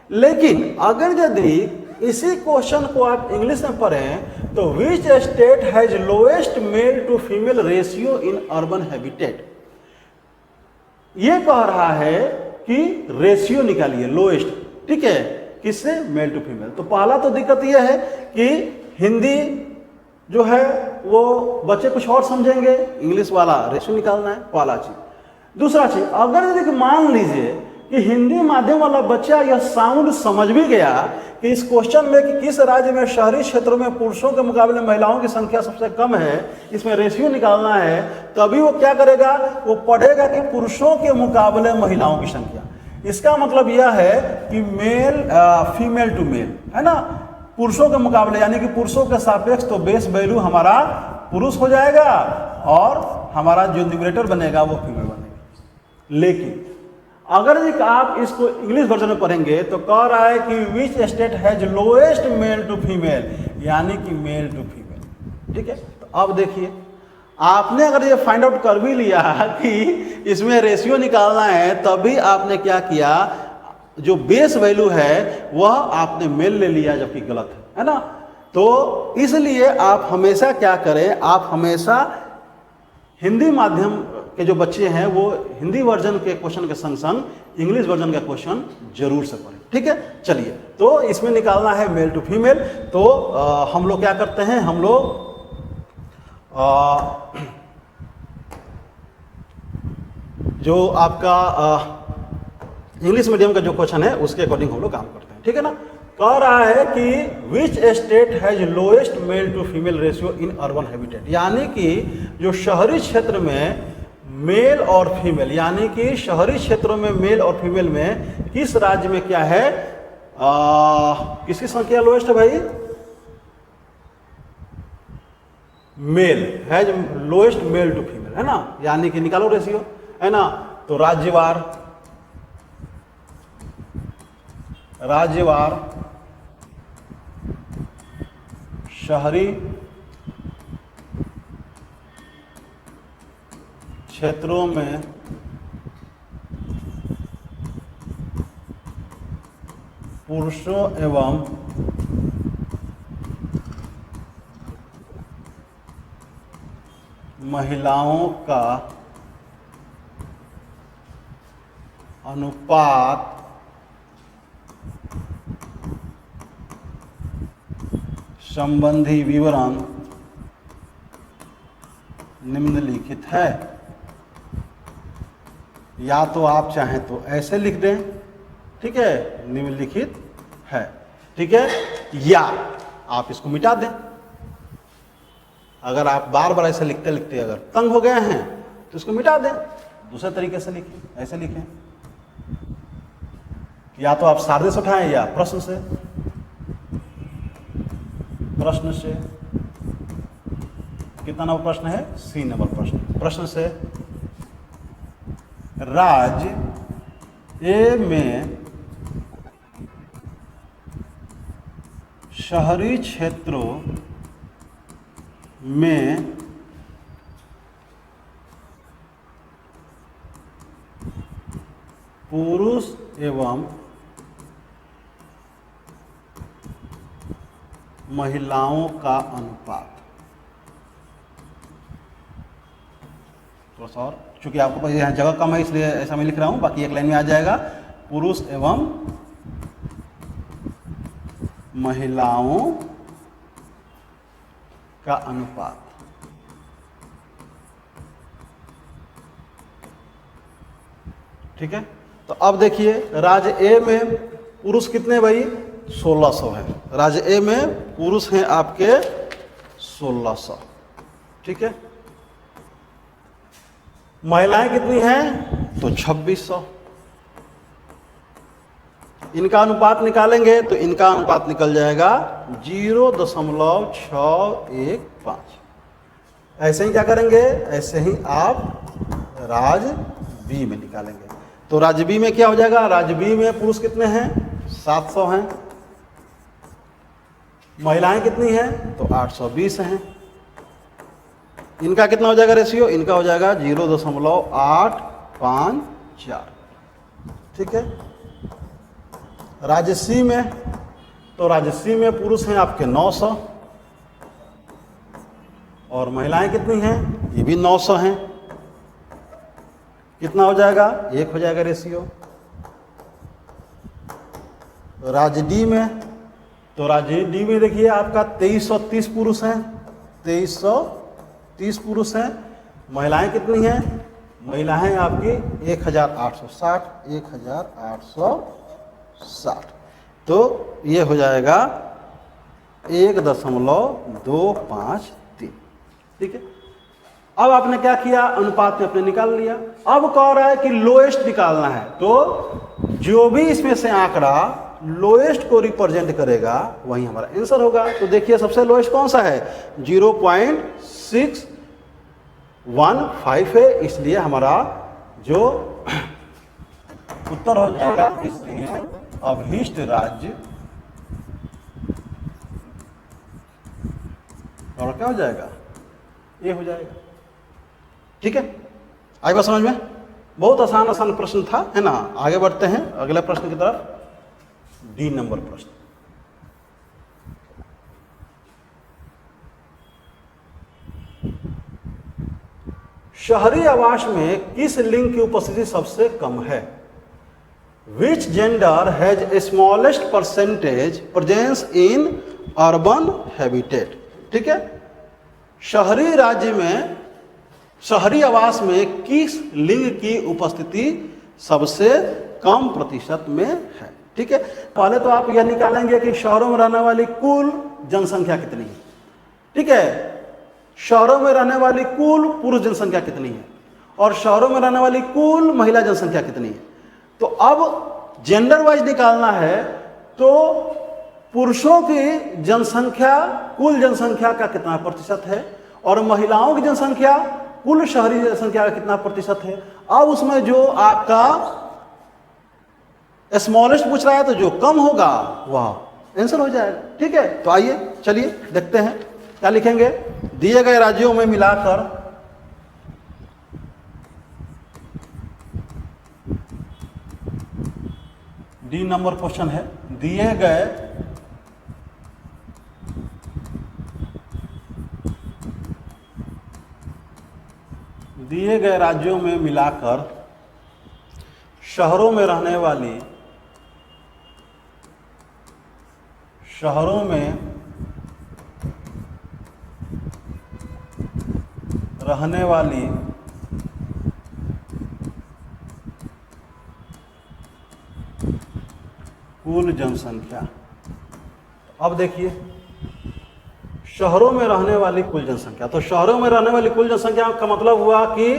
लेकिन अगर यदि इसी क्वेश्चन को आप इंग्लिश में पढ़ें तो which state has lowest male to female ratio in urban habitat, ये कह रहा है कि रेशियो निकालिए लोएस्ट। ठीक है, किससे, मेल टू फीमेल। तो पहला तो दिक्कत यह है कि हिंदी जो है वो बच्चे कुछ और समझेंगे, इंग्लिश वाला रेशियो निकालना है, पहला चीज। दूसरा चीज, अगर यदि मान लीजिए कि हिंदी माध्यम वाला बच्चा यह साउंड समझ भी गया कि इस क्वेश्चन में कि किस राज्य में शहरी क्षेत्रों में पुरुषों के मुकाबले महिलाओं की संख्या सबसे कम है, इसमें रेशियो निकालना है, तभी वो क्या करेगा, वो पढ़ेगा कि पुरुषों के मुकाबले महिलाओं की संख्या। इसका मतलब यह है कि मेल फीमेल टू मेल है ना, पुरुषों के मुकाबले, यानी कि पुरुषों के सापेक्ष तो बेस वैल्यू हमारा पुरुष हो जाएगा और हमारा जो न्यूमरेटर बनेगा वो फीमेल बनेगा। लेकिन अगर आप इसको इंग्लिश वर्जन में पढ़ेंगे तो कह रहा है कि which state has lowest male to female, यानी कि मेल टू फीमेल। ठीक है, तो अब देखिए, आपने अगर ये फाइंड आउट कर भी लिया कि इसमें रेशियो निकालना है, तभी आपने क्या किया, जो बेस वैल्यू है वह आपने मेल ले लिया, जबकि गलत है ना। तो इसलिए आप हमेशा क्या करें, आप हमेशा हिंदी माध्यम के जो बच्चे हैं वो हिंदी वर्जन के क्वेश्चन के संग संग इंग्लिश वर्जन का क्वेश्चन जरूर से पढ़ें। ठीक है, चलिए, तो इसमें निकालना है मेल टू फीमेल। तो हम लोग क्या करते हैं, हम लोग जो आपका इंग्लिश मीडियम का जो क्वेश्चन है उसके अकॉर्डिंग हम लोग काम करते हैं। ठीक है ना। कह रहा है कि which state has lowest male to female ratio in urban habitat, यानी कि जो शहरी क्षेत्र में मेल और फीमेल, यानी कि शहरी क्षेत्रों में मेल और फीमेल में किस राज्य में क्या है, किसकी संख्या लोएस्ट है भाई, male has lowest male to female है ना, यानी कि निकालो रेशियो है ना। तो राज्यवार शहरी क्षेत्रों में पुरुषों एवं महिलाओं का अनुपात संबंधी विवरण निम्नलिखित है। या तो आप चाहें तो ऐसे लिख दें, ठीक है, निम्नलिखित है, ठीक है, या आप इसको मिटा दें। अगर आप बार बार ऐसे लिखते लिखते अगर तंग हो गए हैं तो इसको मिटा दें, दूसरे तरीके से लिखें, ऐसे लिखें। या तो आप सारणी उठाएं या प्रश्न से, कितना नंबर प्रश्न है, सी नंबर प्रश्न। प्रश्न से राज्य ए में शहरी क्षेत्रों में पुरुष एवं महिलाओं का अनुपात, थोड़ा सा और, चूंकि आपको पास यहाँ जगह कम है इसलिए ऐसा मैं लिख रहा हूं, बाकी एक लाइन में आ जाएगा, पुरुष एवं महिलाओं का अनुपात। ठीक है, तो अब देखिए राज्य ए में पुरुष कितने भाई, 1600 है। राज्य ए में पुरुष हैं आपके 1600, ठीक है। महिलाएं कितनी हैं, तो 2600। इनका अनुपात निकालेंगे तो इनका अनुपात निकल जाएगा 0.615। ऐसे ही क्या करेंगे, ऐसे ही आप राज्य बी में निकालेंगे। तो राज्य बी में क्या हो जाएगा, राज्य बी में पुरुष कितने हैं, 700 हैं, महिलाएं कितनी हैं, तो 820 हैं। इनका कितना हो जाएगा रेशियो, इनका हो जाएगा 0.854। ठीक है। राज्य सी में, तो राज्य सी में पुरुष हैं आपके 900 और महिलाएं कितनी हैं, ये भी 900 हैं। कितना हो जाएगा, 1 हो जाएगा रेशियो। राज्य डी में, तो राज्य डी में देखिए आपका 2330 पुरुष हैं, 2330 पुरुष हैं। महिलाएं कितनी हैं, महिलाएं आपकी 1860, 1860। तो ये हो जाएगा 1.253। ठीक है। अब आपने क्या किया, अनुपात में अपने निकाल लिया। अब कह रहा है कि लोएस्ट निकालना है, तो जो भी इसमें से आंकड़ा लोएस्ट को रिप्रेजेंट करेगा वही हमारा आंसर होगा। तो देखिए सबसे लोएस्ट कौन सा है, 0.615 है, इसलिए हमारा जो उत्तर हो जाएगा अभिष्ट राज्य, और क्या हो जाएगा, ये हो जाएगा। ठीक है, आई बात समझ में? बहुत आसान प्रश्न था, है ना। आगे बढ़ते हैं अगले प्रश्न की तरफ। डी नंबर प्रश्न, शहरी आवास में किस लिंग की उपस्थिति सबसे कम है? Which gender has smallest percentage presence in urban habitat. ठीक है, शहरी राज्य में, शहरी आवास में किस लिंग की उपस्थिति सबसे कम प्रतिशत में है? ठीक है, पहले तो आप यह निकालेंगे कि शहरों में रहने वाली कुल जनसंख्या कितनी है। ठीक है, शहरों में रहने वाली कुल पुरुष जनसंख्या कितनी है और शहरों में रहने वाली कुल महिला जनसंख्या कितनी है। तो अब जेंडर वाइज निकालना है, तो पुरुषों की जनसंख्या कुल जनसंख्या का कितना प्रतिशत है और महिलाओं की जनसंख्या कुल शहरी जनसंख्या का कितना प्रतिशत है। अब उसमें जो आपका स्मॉलेस्ट पूछ रहा है, तो जो कम होगा वह आंसर हो जाएगा। ठीक है, तो आइए चलिए देखते हैं क्या लिखेंगे। दिए गए राज्यों में मिलाकर डी नंबर क्वेश्चन है, दिए गए राज्यों में मिलाकर शहरों में रहने वाली कुल जनसंख्या। अब देखिए शहरों में रहने वाली कुल जनसंख्या, तो शहरों में रहने वाली कुल जनसंख्या का मतलब हुआ कि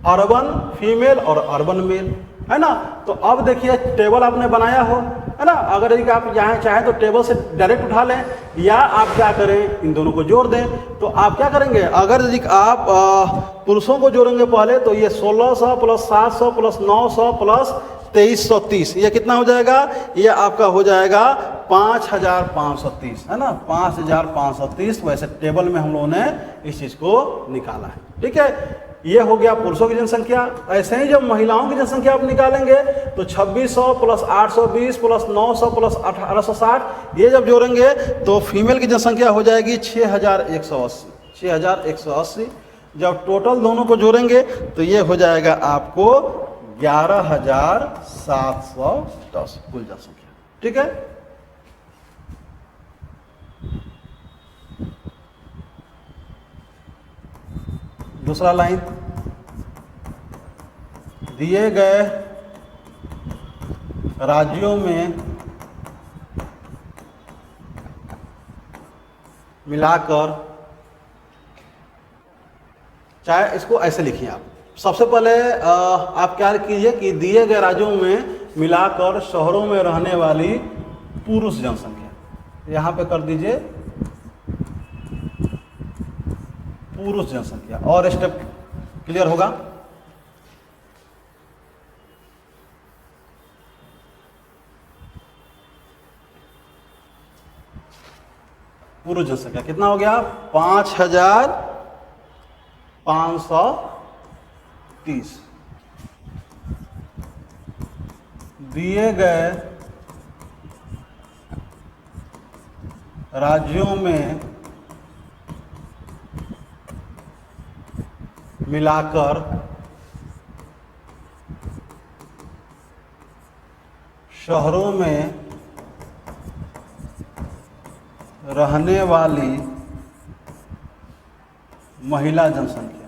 अर्बन फीमेल और अर्बन मेल, है ना। तो अब देखिए टेबल आपने बनाया हो, है ना। अगर आप यहाँ चाहें तो टेबल से डायरेक्ट उठा लें, या आप क्या करें, इन दोनों को जोड़ दें। तो आप क्या करेंगे, अगर यदि आप पुरुषों को जोड़ेंगे पहले, तो ये 1600 प्लस 700 प्लस 900 प्लस 2330, ये कितना हो जाएगा, ये आपका हो जाएगा 5530, है ना, 5530। वैसे टेबल में हम लोगों ने इस चीज़ को निकाला है। ठीक है, ये हो गया पुरुषों की जनसंख्या। ऐसे ही जब महिलाओं की जनसंख्या आप निकालेंगे, तो 2600 प्लस 820 प्लस 900 प्लस 1860, ये जब जोड़ेंगे तो फीमेल की जनसंख्या हो जाएगी 6180। जब टोटल दोनों को जोड़ेंगे तो ये हो जाएगा आपको 11710 कुल जनसंख्या। ठीक है, दूसरा लाइन, दिए गए राज्यों में मिलाकर, चाहे इसको ऐसे लिखिए आप। सबसे पहले आप क्या कीजिए कि दिए गए राज्यों में मिलाकर शहरों में रहने वाली पुरुष जनसंख्या, यहाँ पे कर दीजिए पुरुष जनसंख्या। और स्टेप क्लियर होगा। पुरुष जनसंख्या कितना हो गया? 5530। दिए गए राज्यों में मिलाकर शहरों में रहने वाली महिला जनसंख्या।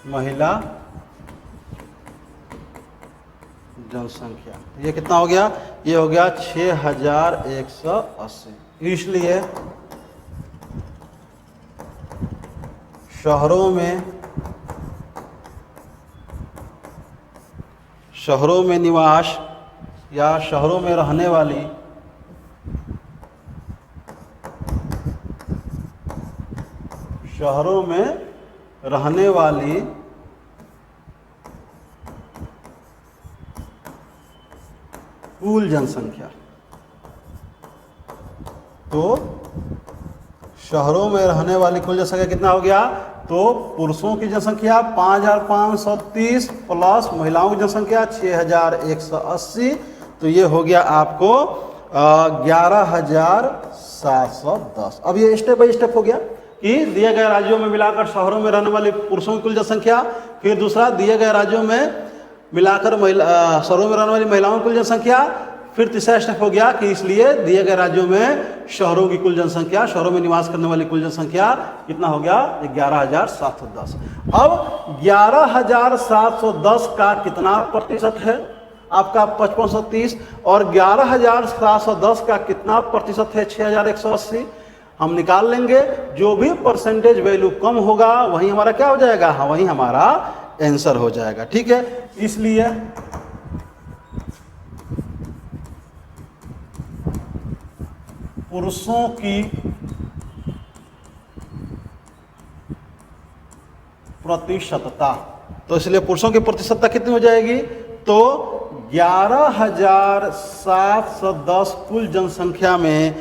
महिला जनसंख्या ये कितना हो गया? ये हो गया 6180। इसलिए शहरों में निवास या शहरों में रहने वाली कुल जनसंख्या। तो शहरों में रहने वाली कुल जनसंख्या कितना हो गया? तो पुरुषों की जनसंख्या 5530 प्लस महिलाओं की जनसंख्या 6180। तो ये हो गया आपको 11710। अब ये स्टेप बाय स्टेप हो गया कि दिए गए राज्यों में मिलाकर शहरों में रहने वाले पुरुषों की कुल जनसंख्या, फिर दूसरा दिए गए राज्यों में मिलाकर शहरों में रहने वाली महिलाओं की कुल जनसंख्या, फिर तीसरा स्टेप हो गया कि इसलिए दिए गए राज्यों में शहरों की कुल जनसंख्या, शहरों में निवास करने वाली कुल जनसंख्या कितना हो गया? 11710। अब 11710 का कितना प्रतिशत है? आपका 5530। और 11710 का कितना प्रतिशत है? 6180। हम निकाल लेंगे। जो भी परसेंटेज वैल्यू कम होगा वही हमारा क्या हो जाएगा? हाँ, वही हमारा आंसर हो जाएगा। ठीक है, इसलिए पुरुषों की प्रतिशतता, तो इसलिए पुरुषों की प्रतिशतता कितनी हो जाएगी? तो 11710 कुल जनसंख्या में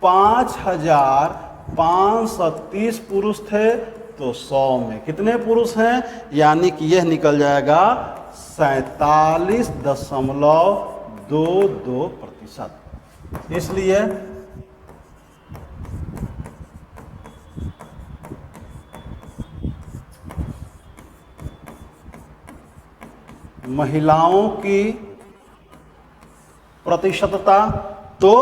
5530 पुरुष थे। तो 100 में कितने पुरुष हैं? यानी कि यह निकल जाएगा 47.22%। इसलिए महिलाओं की प्रतिशतता तो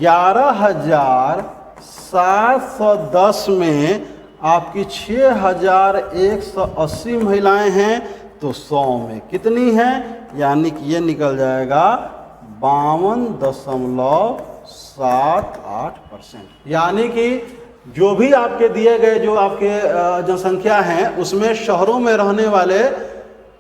11710 में आपकी 6180 महिलाएं हैं। तो 100 में कितनी हैं? यानी कि ये निकल जाएगा 52.78%। यानी कि जो भी आपके दिए गए जो आपके जनसंख्या हैं उसमें शहरों में रहने वाले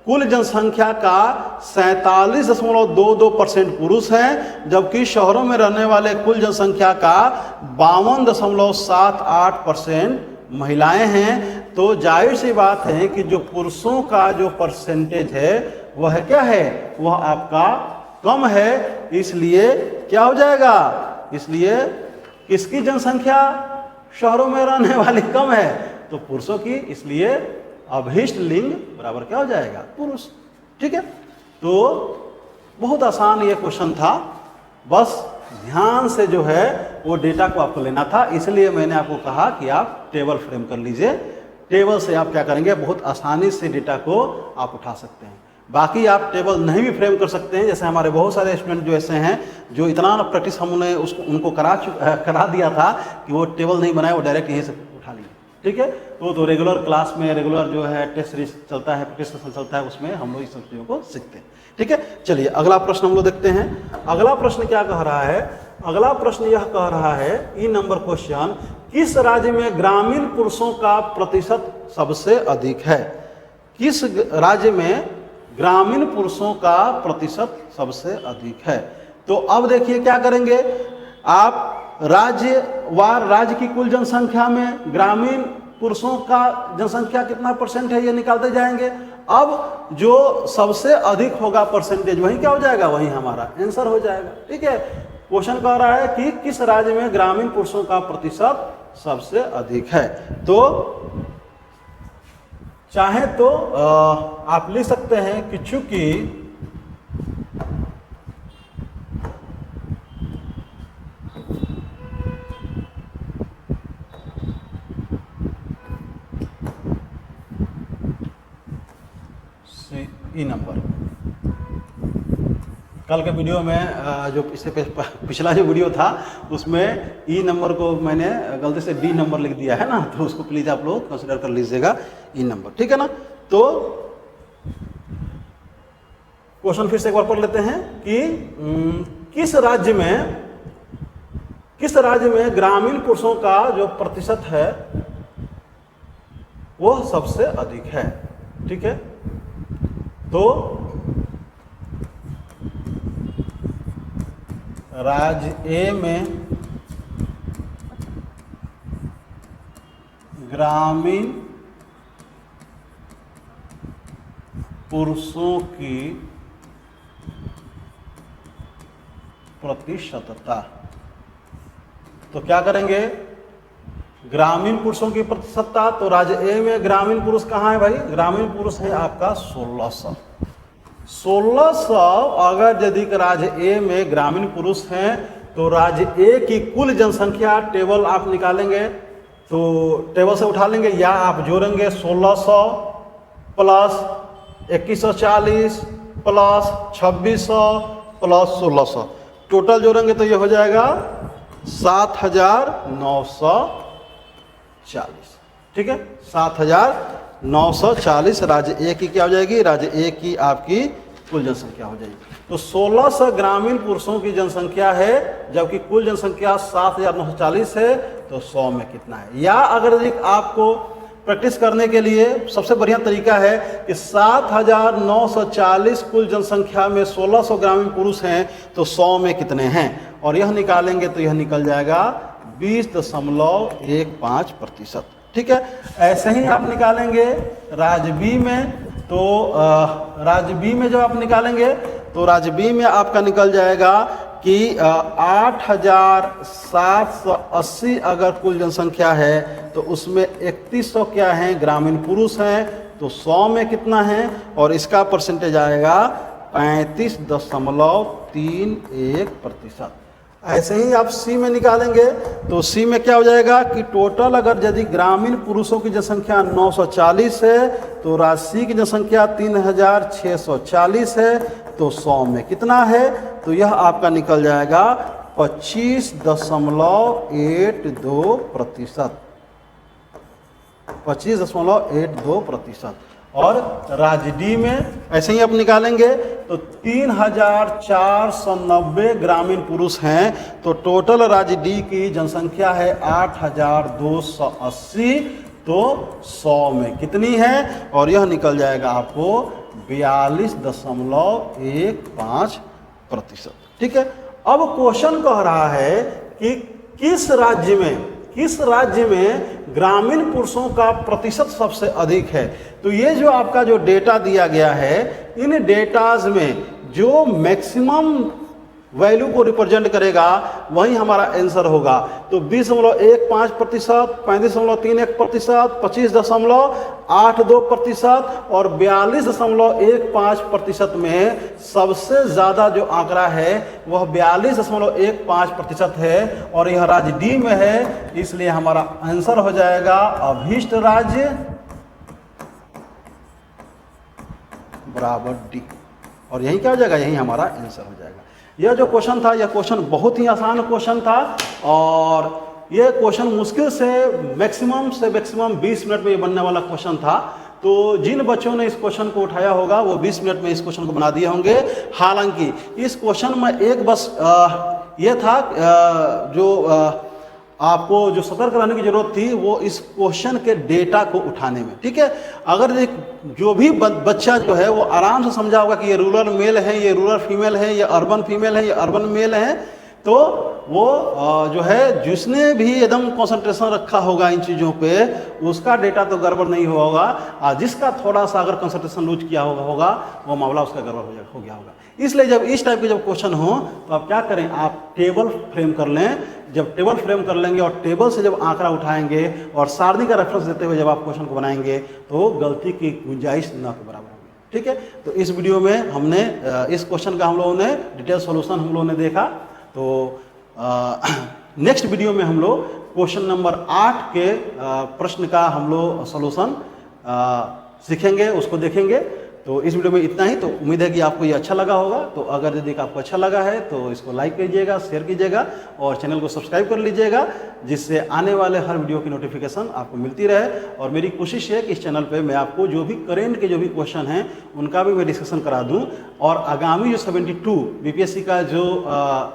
कुल जनसंख्या का 47.22% पुरुष हैं, जबकि शहरों में रहने वाले कुल जनसंख्या का 52.78% महिलाएं हैं। तो जाहिर सी बात है कि जो पुरुषों का जो परसेंटेज है वह क्या है? वह आपका कम है। इसलिए क्या हो जाएगा? इसलिए किसकी जनसंख्या शहरों में रहने वाली कम है? तो पुरुषों की। इसलिए अभिष्ट लिंग बराबर क्या हो जाएगा? पुरुष। ठीक है, तो बहुत आसान ये क्वेश्चन था। बस ध्यान से जो है वो डेटा को आपको लेना था, इसलिए मैंने आपको कहा कि आप टेबल फ्रेम कर लीजिए। टेबल से आप क्या करेंगे? बहुत आसानी से डेटा को आप उठा सकते हैं। बाकी आप टेबल नहीं भी फ्रेम कर सकते हैं। जैसे हमारे बहुत सारे स्टूडेंट जो ऐसे हैं जो इतना प्रैक्टिस हमने उनको करा दिया था कि वो टेबल नहीं बनाए, वो डायरेक्ट यहीं से उठा लिए। ठीक है, तो रेगुलर क्लास में रेगुलर जो है टेस्ट सीरीज चलता है, प्रैक्टिस सेशन चलता है, उसमें हम लोग इस सब चीज़ों को सीखते हैं। ठीक है, चलिए अगला प्रश्न हम लोग देखते हैं। अगला प्रश्न क्या कह रहा है? अगला प्रश्न यह कह रहा है, ई नंबर क्वेश्चन, किस राज्य में ग्रामीण पुरुषों का प्रतिशत सबसे अधिक है? किस राज्य में ग्रामीण पुरुषों का प्रतिशत सबसे अधिक है? तो अब देखिए क्या करेंगे आप। राज्यवार राज्य की कुल जनसंख्या में ग्रामीण पुरुषों का जनसंख्या कितना परसेंट है ये निकालते जाएंगे। अब जो सबसे अधिक होगा परसेंटेज वही क्या हो जाएगा, वही हमारा आंसर हो जाएगा। ठीक है, क्वेश्चन कह रहा है कि किस राज्य में ग्रामीण पुरुषों का प्रतिशत सबसे अधिक है। तो चाहे तो आप लिख सकते हैं कि चूंकि ई नंबर, कल के वीडियो में जो पिछला जो वीडियो था उसमें ई नंबर को मैंने गलती से डी नंबर लिख दिया है ना, तो उसको प्लीज़ आप लोग कंसिडर कर लीजिएगा ई नंबर। ठीक है ना। तो क्वेश्चन फिर से एक बार पढ़ लेते हैं कि किस राज्य में ग्रामीण पुरुषों का जो प्रतिशत है वो सबसे अधिक है। ठीक है, तो राज्य ए में ग्रामीण पुरुषों की प्रतिशतता, तो क्या करेंगे, ग्रामीण पुरुषों की प्रतिशतता, तो राज्य ए में ग्रामीण पुरुष कहाँ है भाई, ग्रामीण पुरुष है आपका 1600। अगर यदि राज्य ए में ग्रामीण पुरुष हैं तो राज्य ए की कुल जनसंख्या टेबल आप निकालेंगे, तो टेबल से उठा लेंगे या आप जोड़ेंगे 1600 प्लस 2140 प्लस 2600 प्लस 1600, टोटल जोड़ेंगे तो ये हो जाएगा 7940। ठीक है, 7940 राज्य ए की क्या हो जाएगी, राज्य ए की आपकी कुल जनसंख्या हो जाएगी। तो 1600 ग्रामीण पुरुषों की जनसंख्या है जबकि कुल जनसंख्या 7940 है, तो 100 में कितना है। या अगर आपको प्रैक्टिस करने के लिए सबसे बढ़िया तरीका है कि 7940 कुल जनसंख्या में 1600 ग्रामीण पुरुष हैं तो 100 में कितने हैं, और यह निकालेंगे तो यह निकल जाएगा 20.15%। ठीक है, ऐसे ही आप निकालेंगे राज्य बी में, तो राज्य बी में जब आप निकालेंगे तो राज्य बी में आपका निकल जाएगा कि 8780 अगर कुल जनसंख्या है तो उसमें 3100 क्या है, ग्रामीण पुरुष हैं, तो 100 में कितना है, और इसका परसेंटेज आएगा 35.31%। ऐसे ही आप सी में निकालेंगे तो सी में क्या हो जाएगा कि टोटल अगर यदि ग्रामीण पुरुषों की जनसंख्या 940 है तो राज्य सी की जनसंख्या 3640 है, तो 100 में कितना है, तो यह आपका निकल जाएगा 25.82%। 25.82%। और राज्य डी में ऐसे ही आप निकालेंगे तो 3490 ग्रामीण पुरुष हैं, तो टोटल राज्य डी की जनसंख्या है 8280, तो 100 में कितनी है, और यह निकल जाएगा आपको 42.15%। ठीक है, अब क्वेश्चन कह रहा है कि किस राज्य में ग्रामीण पुरुषों का प्रतिशत सबसे अधिक है। तो ये जो आपका जो डेटा दिया गया है, इन डेटाज में जो मैक्सिमम वैल्यू को रिप्रेजेंट करेगा वही हमारा आंसर होगा। तो 20.15%, 35.31%, 25.82% और 42.15% में सबसे ज़्यादा जो आंकड़ा है वह 42.15% है, और यह राज्य डी में है, इसलिए हमारा आंसर हो जाएगा अभीष्ट राज्य बराबर डी, और यही क्या हो जाएगा, यही हमारा आंसर हो जाएगा। यह जो क्वेश्चन था, यह क्वेश्चन बहुत ही आसान क्वेश्चन था, और यह क्वेश्चन मुश्किल से मैक्सिमम 20 मिनट में ये बनने वाला क्वेश्चन था। तो जिन बच्चों ने इस क्वेश्चन को उठाया होगा वो 20 मिनट में इस क्वेश्चन को बना दिए होंगे। हालांकि इस क्वेश्चन में एक बस ये था जो आपको जो सतर्क रहने की जरूरत थी वो इस क्वेश्चन के डेटा को उठाने में। ठीक है, अगर जो भी बच्चा जो है वो आराम से समझा होगा कि ये रूरल मेल है, ये रूरल फीमेल है, ये अर्बन फीमेल है, ये अर्बन मेल है, तो वो जो है जिसने भी एकदम कंसंट्रेशन रखा होगा इन चीज़ों पे उसका डेटा तो गड़बड़ नहीं होगा, जिसका थोड़ा सा अगर कंसंट्रेशन लूज किया होगा वो मामला उसका गड़बड़ हो गया होगा। इसलिए जब इस टाइप के जब क्वेश्चन हो तो आप क्या करें, आप टेबल फ्रेम कर लें। जब टेबल फ्रेम कर लेंगे और टेबल से जब आंकड़ा उठाएंगे और सारणी का रेफरेंस देते हुए जब आप क्वेश्चन को बनाएंगे तो गलती की गुंजाइश न के बराबर होगी। ठीक है, तो इस वीडियो में हमने इस क्वेश्चन का हम लोगों ने डिटेल सॉल्यूशन हम लोगों ने देखा। तो नेक्स्ट वीडियो में हम लोग क्वेश्चन नंबर 8 के प्रश्न का हम लोग सॉल्यूशन सीखेंगे, उसको देखेंगे। तो इस वीडियो में इतना ही। तो उम्मीद है कि आपको ये अच्छा लगा होगा। तो अगर यदि आपको अच्छा लगा है तो इसको लाइक कीजिएगा, शेयर कीजिएगा और चैनल को सब्सक्राइब कर लीजिएगा, जिससे आने वाले हर वीडियो की नोटिफिकेशन आपको मिलती रहे। और मेरी कोशिश है कि इस चैनल पे मैं आपको जो भी करेंट के जो भी क्वेश्चन हैं उनका भी मैं डिस्कशन करा दूं। और आगामी जो 72 बीपीएससी का जो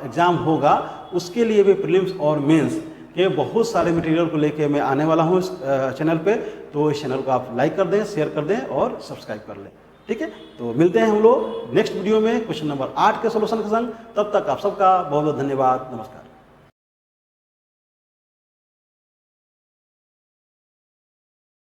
एग्ज़ाम होगा उसके लिए भी प्रीलिम्स और मेंस के बहुत सारे मटेरियल को लेके मैं आने वाला हूँ इस चैनल पे। तो इस चैनल को आप लाइक कर दें, शेयर कर दें और सब्सक्राइब कर लें। ठीक है, तो मिलते हैं हम लोग नेक्स्ट वीडियो में क्वेश्चन नंबर 8 के सॉल्यूशन के संग। तब तक आप सबका बहुत बहुत धन्यवाद। नमस्कार।